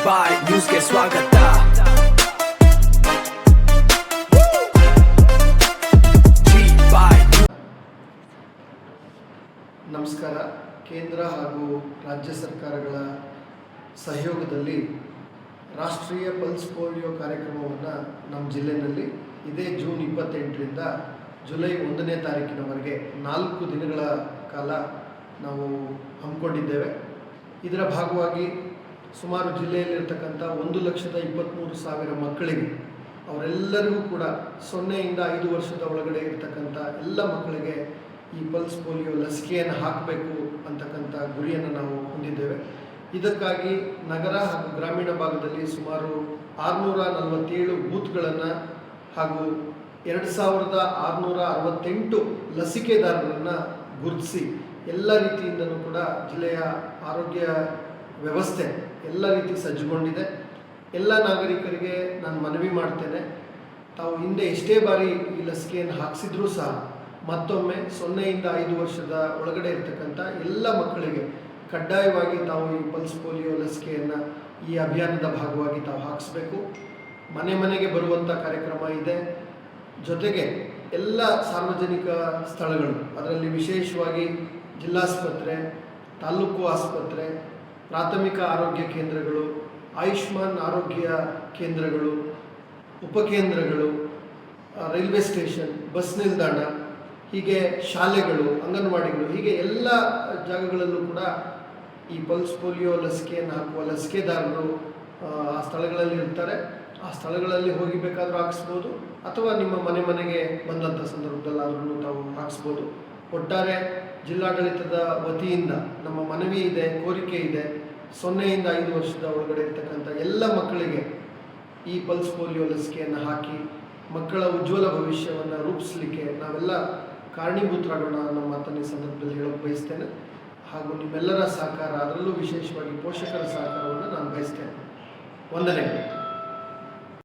ಬಾಯ್ ನ್ಯೂಸ್ಗೆ ಸ್ವಾಗತ. ನಮಸ್ಕಾರ. ಕೇಂದ್ರ ಹಾಗೂ ರಾಜ್ಯ ಸರ್ಕಾರಗಳ ಸಹಯೋಗದಲ್ಲಿ ರಾಷ್ಟ್ರೀಯ ಪಲ್ಸ್ ಪೋಲಿಯೋ ಕಾರ್ಯಕ್ರಮವನ್ನು ನಮ್ಮ ಜಿಲ್ಲೆಯಲ್ಲಿ ಇದೇ ಜೂನ್ 28ರಿಂದ ಜುಲೈ 1ನೇ ತಾರೀಕಿನವರೆಗೆ 4 ದಿನಗಳ ಕಾಲ ನಾವು ಹಮ್ಮಿಕೊಂಡಿದ್ದೇವೆ. ಇದರ ಭಾಗವಾಗಿ ಸುಮಾರು ಜಿಲ್ಲೆಯಲ್ಲಿರ್ತಕ್ಕಂಥ 1,23,000 ಮಕ್ಕಳಿಗೆ, ಅವರೆಲ್ಲರಿಗೂ ಕೂಡ 0 ಇಂದ 5 ವರ್ಷದ ಒಳಗಡೆ ಇರ್ತಕ್ಕಂಥ ಎಲ್ಲ ಮಕ್ಕಳಿಗೆ ಈ ಪಲ್ಸ್ ಪೋಲಿಯೋ ಲಸಿಕೆಯನ್ನು ಹಾಕಬೇಕು ಅಂತಕ್ಕಂಥ ಗುರಿಯನ್ನು ನಾವು ಹೊಂದಿದ್ದೇವೆ. ಇದಕ್ಕಾಗಿ ನಗರ ಹಾಗೂ ಗ್ರಾಮೀಣ ಭಾಗದಲ್ಲಿ ಸುಮಾರು 647 ಬೂತ್ಗಳನ್ನು ಹಾಗೂ 2,668 ಲಸಿಕೆದಾರರನ್ನು ಗುರುತಿಸಿ ಎಲ್ಲ ರೀತಿಯಿಂದಲೂ ಕೂಡ ಜಿಲ್ಲೆಯ ಆರೋಗ್ಯ ವ್ಯವಸ್ಥೆ ಎಲ್ಲ ರೀತಿ ಸಜ್ಜುಗೊಂಡಿದೆ. ಎಲ್ಲ ನಾಗರಿಕರಿಗೆ ನಾನು ಮನವಿ ಮಾಡ್ತೇನೆ, ತಾವು ಹಿಂದೆ ಎಷ್ಟೇ ಬಾರಿ ಈ ಲಸಿಕೆಯನ್ನು ಹಾಕಿಸಿದ್ರೂ ಸಹ ಮತ್ತೊಮ್ಮೆ 0 ಇಂದ 5 ವರ್ಷದ ಒಳಗಡೆ ಇರ್ತಕ್ಕಂಥ ಎಲ್ಲ ಮಕ್ಕಳಿಗೆ ಕಡ್ಡಾಯವಾಗಿ ತಾವು ಈ ಪಲ್ಸ್ ಪೋಲಿಯೋ ಲಸಿಕೆಯನ್ನು ಈ ಅಭಿಯಾನದ ಭಾಗವಾಗಿ ತಾವು ಹಾಕಿಸ್ಬೇಕು. ಮನೆ ಮನೆಗೆ ಬರುವಂಥ ಕಾರ್ಯಕ್ರಮ ಇದೆ. ಜೊತೆಗೆ ಎಲ್ಲ ಸಾರ್ವಜನಿಕ ಸ್ಥಳಗಳು, ಅದರಲ್ಲಿ ವಿಶೇಷವಾಗಿ ಜಿಲ್ಲಾಸ್ಪತ್ರೆ, ತಾಲೂಕು ಆಸ್ಪತ್ರೆ, ಪ್ರಾಥಮಿಕ ಆರೋಗ್ಯ ಕೇಂದ್ರಗಳು, ಆಯುಷ್ಮಾನ್ ಆರೋಗ್ಯ ಕೇಂದ್ರಗಳು, ಉಪಕೇಂದ್ರಗಳು, ರೈಲ್ವೆ ಸ್ಟೇಷನ್, ಬಸ್ ನಿಲ್ದಾಣ, ಹೀಗೆ ಶಾಲೆಗಳು, ಅಂಗನವಾಡಿಗಳು, ಹೀಗೆ ಎಲ್ಲ ಜಾಗಗಳಲ್ಲೂ ಕೂಡ ಈ ಪಲ್ಸ್ ಪೋಲಿಯೋ ಲಸಿಕೆಯನ್ನು ಹಾಕುವ ಲಸಿಕೆದಾರರು ಆ ಸ್ಥಳಗಳಲ್ಲಿ ಇರ್ತಾರೆ. ಆ ಸ್ಥಳಗಳಲ್ಲಿ ಹೋಗಿ ಬೇಕಾದರೂ ಹಾಕಿಸ್ಬೋದು, ಅಥವಾ ನಿಮ್ಮ ಮನೆ ಮನೆಗೆ ಬಂದಂಥ ಸಂದರ್ಭದಲ್ಲಾದ್ರೂ ತಾವು ಹಾಕಿಸ್ಬೋದು. ಒಟ್ಟಾರೆ ಜಿಲ್ಲಾಡಳಿತದ ವತಿಯಿಂದ ನಮ್ಮ ಮನವಿ ಇದೆ, ಕೋರಿಕೆ ಇದೆ, 0 ಇಂದ 5 ವರ್ಷದ ಒಳಗಡೆ ಇರ್ತಕ್ಕಂಥ ಎಲ್ಲ ಮಕ್ಕಳಿಗೆ ಈ ಪಲ್ಸ್ ಪೋಲಿಯೋ ಲಸಿಕೆಯನ್ನು ಹಾಕಿ ಮಕ್ಕಳ ಉಜ್ವಲ ಭವಿಷ್ಯವನ್ನು ರೂಪಿಸಲಿಕ್ಕೆ ನಾವೆಲ್ಲ ಕಾರಣೀಭೂತರಾಗೋಣ ಅನ್ನೋ ಮಾತನ್ನು ಈ ಸಂದರ್ಭದಲ್ಲಿ ಹೇಳೋಕ್ಕೆ ಬಯಸ್ತೇನೆ. ಹಾಗೂ ನಿಮ್ಮೆಲ್ಲರ ಸಹಕಾರ, ಅದರಲ್ಲೂ ವಿಶೇಷವಾಗಿ ಪೋಷಕರ ಸಹಕಾರವನ್ನು ನಾನು ಬಯಸ್ತೇನೆ. ವಂದನೆಗಳು.